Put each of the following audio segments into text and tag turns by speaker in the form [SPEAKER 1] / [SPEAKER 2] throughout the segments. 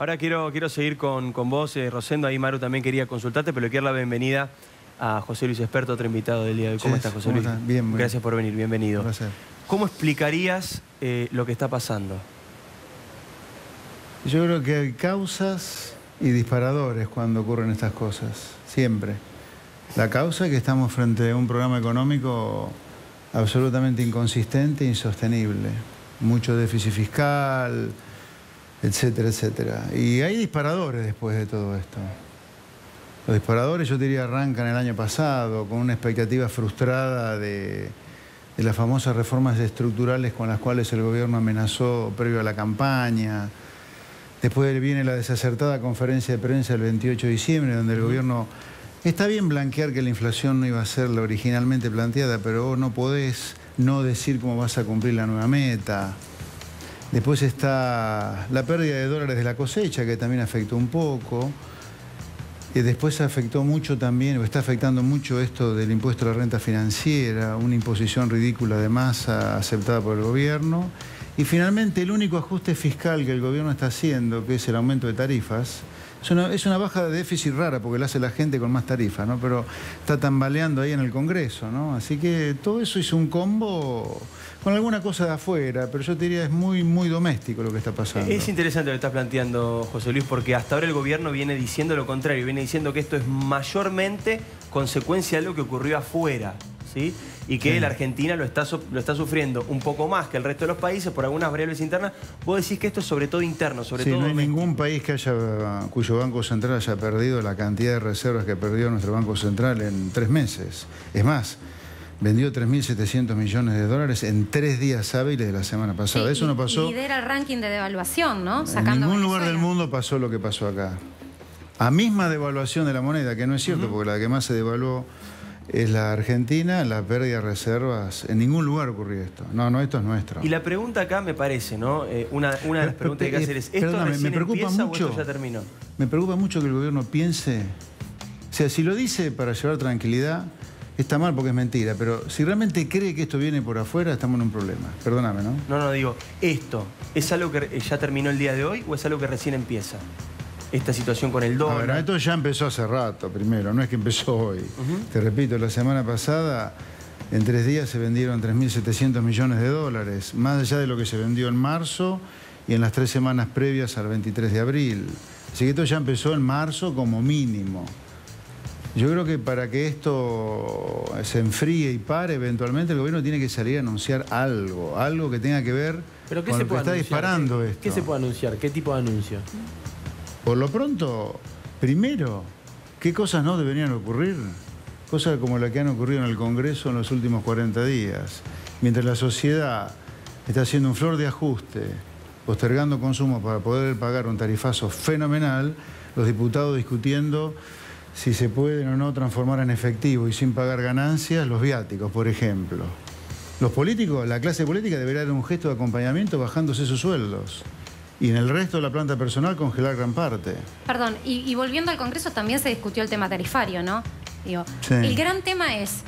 [SPEAKER 1] Ahora quiero seguir con vos, Rosendo. Ahí Maru también quería consultarte, pero le quiero dar la bienvenida a José Luis Esperto, otro invitado del día de hoy. ¿Cómo estás, José Luis?
[SPEAKER 2] Bien, muy
[SPEAKER 1] Gracias por venir, bienvenido.
[SPEAKER 2] Un placer.
[SPEAKER 1] ¿Cómo explicarías lo que está pasando?
[SPEAKER 2] Yo creo que hay causas y disparadores cuando ocurren estas cosas, siempre. La causa es que estamos frente a un programa económico absolutamente inconsistente e insostenible. Mucho déficit fiscal, etcétera, etcétera. Y hay disparadores después de todo esto. Los disparadores, yo diría, arrancan el año pasado con una expectativa frustrada de las famosas reformas estructurales con las cuales el gobierno amenazó previo a la campaña. Después viene la desacertada conferencia de prensa el 28 de diciembre, donde el gobierno... Está bien blanquear que la inflación no iba a ser la originalmente planteada, pero vos no podés no decir cómo vas a cumplir la nueva meta. Después está la pérdida de dólares de la cosecha, que también afectó un poco. Y después afectó mucho también, o está afectando mucho esto del impuesto a la renta financiera, una imposición ridícula de masa aceptada por el gobierno. Y finalmente el único ajuste fiscal que el gobierno está haciendo, que es el aumento de tarifas, es una baja de déficit rara porque la hace la gente con más tarifas, ¿no? Pero está tambaleando ahí en el Congreso, ¿no? Así que todo eso hizo un combo con alguna cosa de afuera, pero yo te diría es muy, muy doméstico lo que está pasando.
[SPEAKER 1] Es interesante lo que estás planteando, José Luis, porque hasta ahora el gobierno viene diciendo lo contrario, viene diciendo que esto es mayormente consecuencia de lo que ocurrió afuera, ¿sí? Y que la Argentina lo está sufriendo un poco más que el resto de los países por algunas variables internas. Vos decís que esto es sobre todo interno, sobre todo
[SPEAKER 2] no hay
[SPEAKER 1] doméstico.
[SPEAKER 2] ningún país cuyo Banco Central haya perdido la cantidad de reservas que perdió nuestro Banco Central en 3 meses. Es más, vendió 3.700 millones de dólares en 3 días hábiles de la semana pasada.
[SPEAKER 3] Sí,
[SPEAKER 2] eso no pasó.
[SPEAKER 3] Lidera el ranking de devaluación, ¿no?
[SPEAKER 2] En ningún lugar del mundo pasó lo que pasó acá. A misma devaluación de la moneda, que no es cierto, porque la que más se devaluó es la Argentina, la pérdida de reservas. En ningún lugar ocurrió esto. No, esto es nuestro.
[SPEAKER 1] Y la pregunta acá me parece, ¿no? Una de las preguntas que hay que hacer es, ¿esto recién empieza o esto ya terminó?
[SPEAKER 2] Me preocupa mucho que el gobierno piense... O sea, si lo dice para llevar tranquilidad, está mal porque es mentira. Pero si realmente cree que esto viene por afuera, estamos en un problema. Perdóname, ¿no?
[SPEAKER 1] No, digo, ¿esto es algo que ya terminó el día de hoy o es algo que recién empieza? Esta situación con el dólar.
[SPEAKER 2] A ver, esto ya empezó hace rato, primero, no es que empezó hoy. Te repito, la semana pasada, en 3 días se vendieron 3.700 millones de dólares, más allá de lo que se vendió en marzo y en las 3 semanas previas al 23 de abril. Así que esto ya empezó en marzo como mínimo. Yo creo que para que esto se enfríe y pare, eventualmente el gobierno tiene que salir a anunciar algo que tenga que ver
[SPEAKER 4] ¿Pero qué
[SPEAKER 2] con
[SPEAKER 4] se
[SPEAKER 2] lo que
[SPEAKER 4] puede
[SPEAKER 2] está
[SPEAKER 4] anunciar?
[SPEAKER 2] disparando esto.
[SPEAKER 4] ¿Qué se puede anunciar? ¿Qué tipo de anuncio?
[SPEAKER 2] Por lo pronto, primero, ¿qué cosas no deberían ocurrir? Cosas como las que han ocurrido en el Congreso en los últimos 40 días. Mientras la sociedad está haciendo un flor de ajuste, postergando consumo para poder pagar un tarifazo fenomenal, los diputados discutiendo si se pueden o no transformar en efectivo y sin pagar ganancias los viáticos, por ejemplo. Los políticos, la clase política debería dar un gesto de acompañamiento bajándose sus sueldos. Y en el resto de la planta personal congelar gran parte.
[SPEAKER 3] Perdón, y volviendo al Congreso también se discutió el tema tarifario, ¿no? Digo,
[SPEAKER 2] sí.
[SPEAKER 3] El gran tema es,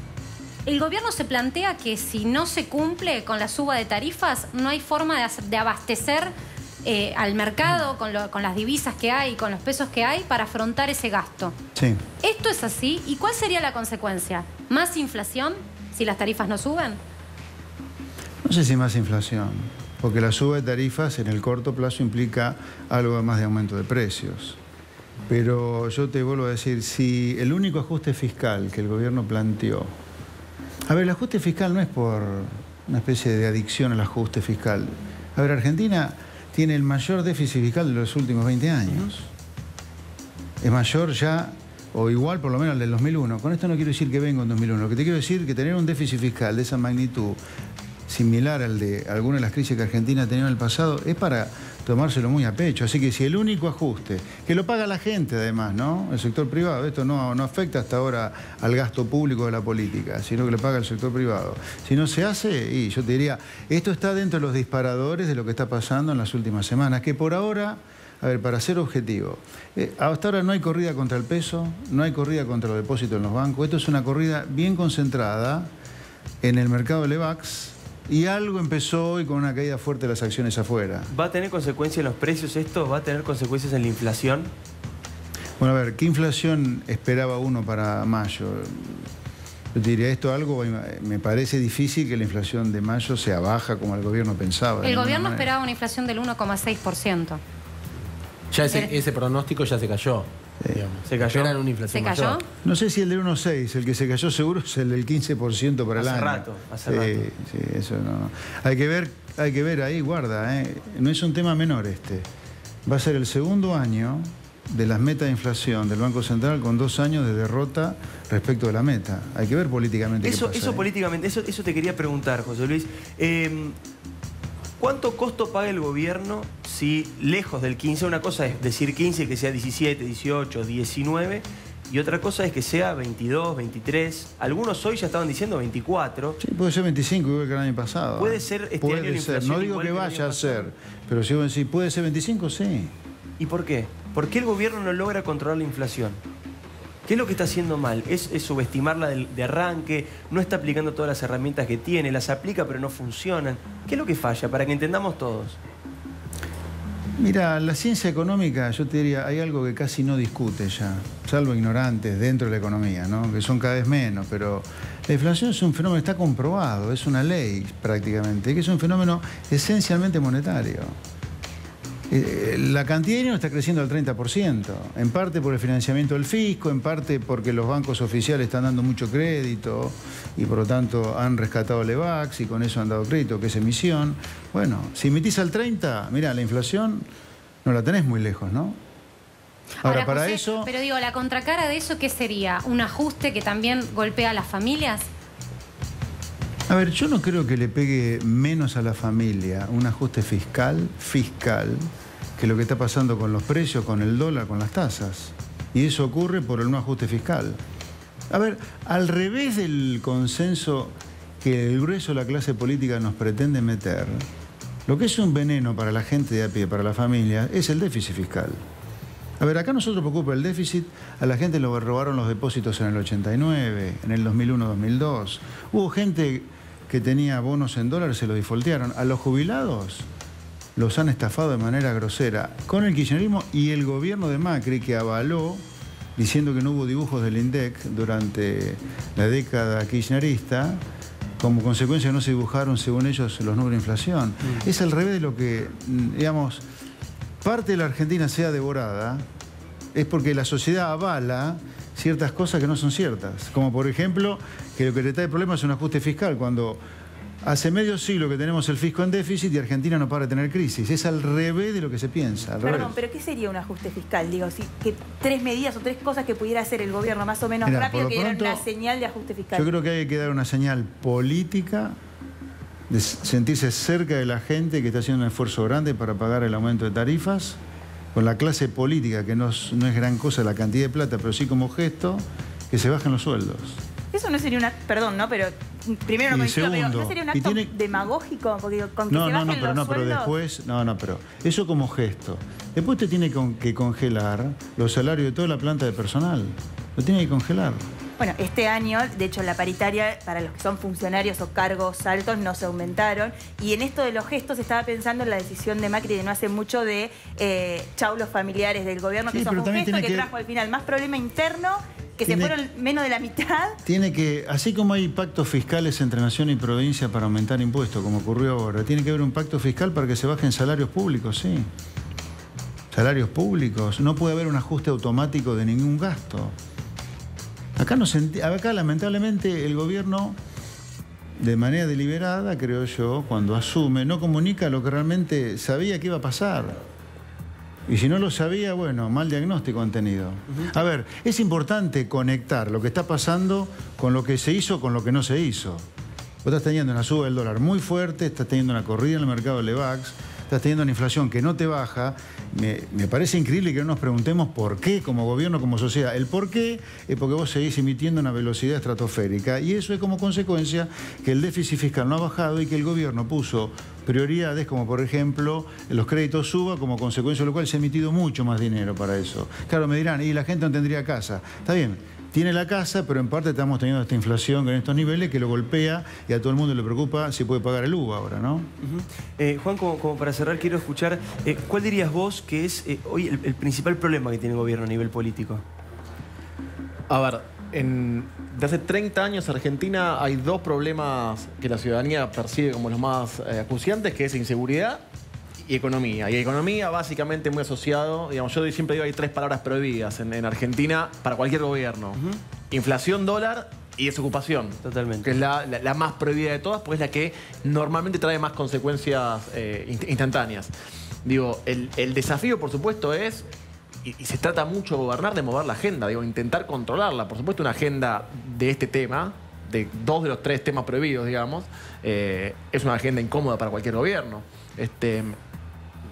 [SPEAKER 3] el gobierno se plantea que si no se cumple con la suba de tarifas, no hay forma de abastecer al mercado con las divisas que hay, con los pesos que hay, para afrontar ese gasto.
[SPEAKER 2] Sí.
[SPEAKER 3] ¿Esto es así? ¿Y cuál sería la consecuencia? ¿Más inflación si las tarifas no suben?
[SPEAKER 2] No sé si más inflación. Porque la suba de tarifas en el corto plazo implica algo más de aumento de precios. Pero yo te vuelvo a decir, si el único ajuste fiscal que el gobierno planteó... A ver, el ajuste fiscal no es por una especie de adicción al ajuste fiscal. A ver, Argentina tiene el mayor déficit fiscal de los últimos 20 años. Es mayor ya, o igual por lo menos al del 2001. Con esto no quiero decir que vengo en 2001. Lo que te quiero decir es que tener un déficit fiscal de esa magnitud, similar al de alguna de las crisis que Argentina ha tenido en el pasado, es para tomárselo muy a pecho. Así que si el único ajuste, que lo paga la gente además, ¿no? El sector privado, esto no afecta hasta ahora al gasto público de la política, sino que lo paga el sector privado. Si no se hace, y yo te diría, esto está dentro de los disparadores de lo que está pasando en las últimas semanas, que por ahora, a ver, para ser objetivo, hasta ahora no hay corrida contra el peso, no hay corrida contra los depósitos en los bancos, esto es una corrida bien concentrada en el mercado de Levax, Y algo empezó hoy con una caída fuerte de las acciones afuera.
[SPEAKER 1] ¿Va a tener consecuencias en los precios esto? ¿Va a tener consecuencias en la inflación?
[SPEAKER 2] Bueno, a ver, ¿qué inflación esperaba uno para mayo? Yo te diría esto algo, me parece difícil que la inflación de mayo sea baja como el gobierno pensaba.
[SPEAKER 3] El gobierno esperaba una inflación del 1,6%.
[SPEAKER 4] Ya ese pronóstico ya se cayó.
[SPEAKER 1] ¿Se cayó?
[SPEAKER 4] Esperan una inflación
[SPEAKER 3] ¿Se cayó?
[SPEAKER 4] mayor.
[SPEAKER 2] No sé si el de 1,6, el que se cayó seguro es el del 15% para el año.
[SPEAKER 1] Hace rato.
[SPEAKER 2] Sí, eso no. Hay que ver ahí, guarda, no es un tema menor este. Va a ser el segundo año de las metas de inflación del Banco Central con 2 años de derrota respecto de la meta. Hay que ver políticamente qué pasa.
[SPEAKER 1] Políticamente, eso te quería preguntar, José Luis. ¿Cuánto costo paga el gobierno si lejos del 15, una cosa es decir 15, que sea 17, 18, 19, y otra cosa es que sea 22, 23, algunos hoy ya estaban diciendo 24.
[SPEAKER 2] Sí, puede ser 25 igual que el año pasado.
[SPEAKER 1] Puede ser este
[SPEAKER 2] puede
[SPEAKER 1] año la
[SPEAKER 2] ser.
[SPEAKER 1] inflación
[SPEAKER 2] No digo
[SPEAKER 1] igual
[SPEAKER 2] que
[SPEAKER 1] el
[SPEAKER 2] vaya
[SPEAKER 1] año
[SPEAKER 2] a ser,
[SPEAKER 1] pasado.
[SPEAKER 2] pero si vos decís, ¿puede ser 25? Sí.
[SPEAKER 1] ¿Y por qué? ¿Por qué el gobierno no logra controlar la inflación? ¿Qué es lo que está haciendo mal? ¿Es subestimarla de arranque? ¿No está aplicando todas las herramientas que tiene? ¿Las aplica pero no funcionan? ¿Qué es lo que falla? Para que entendamos todos.
[SPEAKER 2] Mira, la ciencia económica, yo te diría, hay algo que casi no discute ya, salvo ignorantes dentro de la economía, ¿no? Que son cada vez menos, pero la inflación es un fenómeno, está comprobado, es una ley prácticamente, que es un fenómeno esencialmente monetario. La cantidad de dinero está creciendo al 30%, en parte por el financiamiento del fisco, en parte porque los bancos oficiales están dando mucho crédito y por lo tanto han rescatado el EVAX y con eso han dado crédito, que es emisión. Bueno, si emitís al 30%, mira, la inflación no la tenés muy lejos, ¿no? Ahora para
[SPEAKER 3] José,
[SPEAKER 2] eso...
[SPEAKER 3] Pero digo, la contracara de eso, ¿qué sería? ¿Un ajuste que también golpea a las familias?
[SPEAKER 2] A ver, yo no creo que le pegue menos a la familia un ajuste fiscal, que lo que está pasando con los precios, con el dólar, con las tasas. Y eso ocurre por el no ajuste fiscal. A ver, al revés del consenso que el grueso de la clase política nos pretende meter, lo que es un veneno para la gente de a pie, para la familia, es el déficit fiscal. A ver, acá nosotros preocupa el déficit, a la gente le robaron los depósitos en el 89, en el 2001-2002. Hubo gente que tenía bonos en dólares, se los defaultearon. A los jubilados los han estafado de manera grosera con el kirchnerismo y el gobierno de Macri, que avaló, diciendo que no hubo dibujos del INDEC durante la década kirchnerista. Como consecuencia no se dibujaron, según ellos, los números de inflación. Es al revés de lo que, digamos, parte de la Argentina sea devorada, es porque la sociedad avala ciertas cosas que no son ciertas. Como por ejemplo, que lo que le trae problemas es un ajuste fiscal, cuando hace medio siglo que tenemos el fisco en déficit y Argentina no para de tener crisis. Es al revés de lo que se piensa.
[SPEAKER 5] Perdón, pero ¿qué sería un ajuste fiscal? Digo, que 3 medidas o 3 cosas que pudiera hacer el gobierno más o menos rápido, que eran una señal de ajuste fiscal.
[SPEAKER 2] Yo creo que hay que dar una señal política de sentirse cerca de la gente que está haciendo un esfuerzo grande para pagar el aumento de tarifas, con la clase política, que no es gran cosa la cantidad de plata, pero sí como gesto, que se bajen los sueldos.
[SPEAKER 5] Eso no sería una... Perdón, ¿no? Pero primero no coincido, pero ¿no sería un acto demagógico? Porque con que se bajen los sueldos...
[SPEAKER 2] pero después... pero eso como gesto. Después te tiene que congelar los salarios de toda la planta de personal. Lo tiene que congelar.
[SPEAKER 5] Bueno, este año, de hecho, la paritaria para los que son funcionarios o cargos altos no se aumentaron. Y en esto de los gestos estaba pensando en la decisión de Macri de no hace mucho de chau los familiares del gobierno, que son un gesto que trajo al final más problema interno, que se fueron menos de la mitad.
[SPEAKER 2] Tiene que, así como hay pactos fiscales entre nación y provincia para aumentar impuestos, como ocurrió ahora, tiene que haber un pacto fiscal para que se bajen salarios públicos, sí. Salarios públicos. No puede haber un ajuste automático de ningún gasto. Acá lamentablemente el gobierno, de manera deliberada, creo yo, cuando asume, no comunica lo que realmente sabía que iba a pasar. Y si no lo sabía, bueno, mal diagnóstico han tenido. A ver, es importante conectar lo que está pasando con lo que se hizo, con lo que no se hizo. Vos estás teniendo una suba del dólar muy fuerte, estás teniendo una corrida en el mercado del EVAX, estás teniendo una inflación que no te baja. Me parece increíble que no nos preguntemos por qué, como gobierno, como sociedad. El por qué es porque vos seguís emitiendo una velocidad estratosférica y eso es como consecuencia que el déficit fiscal no ha bajado y que el gobierno puso prioridades como, por ejemplo, los créditos suba, como consecuencia de lo cual se ha emitido mucho más dinero para eso. Claro, me dirán, y la gente no tendría casa. Está bien, tiene la casa, pero en parte estamos teniendo esta inflación con estos niveles que lo golpea y a todo el mundo le preocupa si puede pagar el UVA ahora, ¿no?
[SPEAKER 1] Juan, como para cerrar, quiero escuchar, ¿cuál dirías vos que es hoy el principal problema que tiene el gobierno a nivel político?
[SPEAKER 6] A ver, de hace 30 años en Argentina hay dos problemas que la ciudadanía percibe como los más acuciantes, que es inseguridad y economía. Y economía básicamente muy asociado, digamos, yo siempre digo hay 3 palabras prohibidas en Argentina para cualquier gobierno. Inflación, dólar y desocupación.
[SPEAKER 1] Totalmente.
[SPEAKER 6] Que es la más prohibida de todas, porque es la que normalmente trae más consecuencias instantáneas. Digo, el desafío, por supuesto, es, y se trata mucho de gobernar, de mover la agenda, digo, intentar controlarla. Por supuesto, una agenda de este tema, de 2 de los 3 temas prohibidos, digamos, es una agenda incómoda para cualquier gobierno.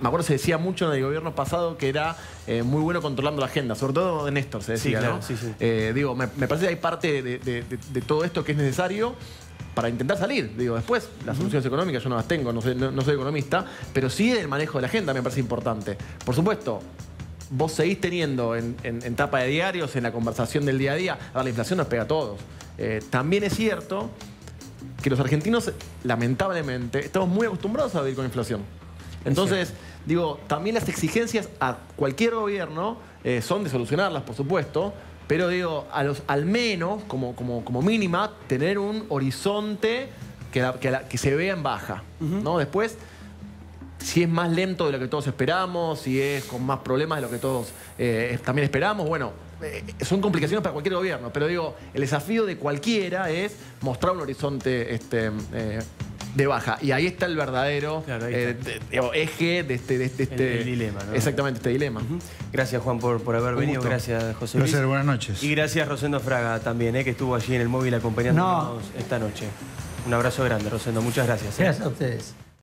[SPEAKER 6] Me acuerdo se decía mucho en el gobierno pasado que era muy bueno controlando la agenda, sobre todo de Néstor se decía,
[SPEAKER 1] sí, claro,
[SPEAKER 6] ¿no?
[SPEAKER 1] Sí.
[SPEAKER 6] Digo, me parece que hay parte de todo esto que es necesario para intentar salir. Digo, después, las soluciones económicas yo no las tengo, no soy economista, pero sí el manejo de la agenda me parece importante. Por supuesto, vos seguís teniendo en tapa de diarios, en la conversación del día a día, la inflación nos pega a todos. También es cierto que los argentinos, lamentablemente, estamos muy acostumbrados a vivir con inflación. Entonces, digo, también las exigencias a cualquier gobierno son de solucionarlas, por supuesto, pero digo, al menos, como mínima, tener un horizonte que se vea en baja, ¿no? Después, si es más lento de lo que todos esperamos, si es con más problemas de lo que todos también esperamos, bueno, son complicaciones para cualquier gobierno, pero digo, el desafío de cualquiera es mostrar un horizonte de baja. Y ahí está el verdadero eje de este
[SPEAKER 1] el dilema, ¿no?
[SPEAKER 6] Exactamente, este dilema.
[SPEAKER 1] Gracias, Juan, por haber venido.
[SPEAKER 6] gusto.
[SPEAKER 1] Gracias, José Luis.
[SPEAKER 2] Placer, buenas noches.
[SPEAKER 1] Y gracias, Rosendo Fraga, también, que estuvo allí en el móvil acompañándonos esta noche. Un abrazo grande, Rosendo. Muchas gracias.
[SPEAKER 7] Gracias a ustedes.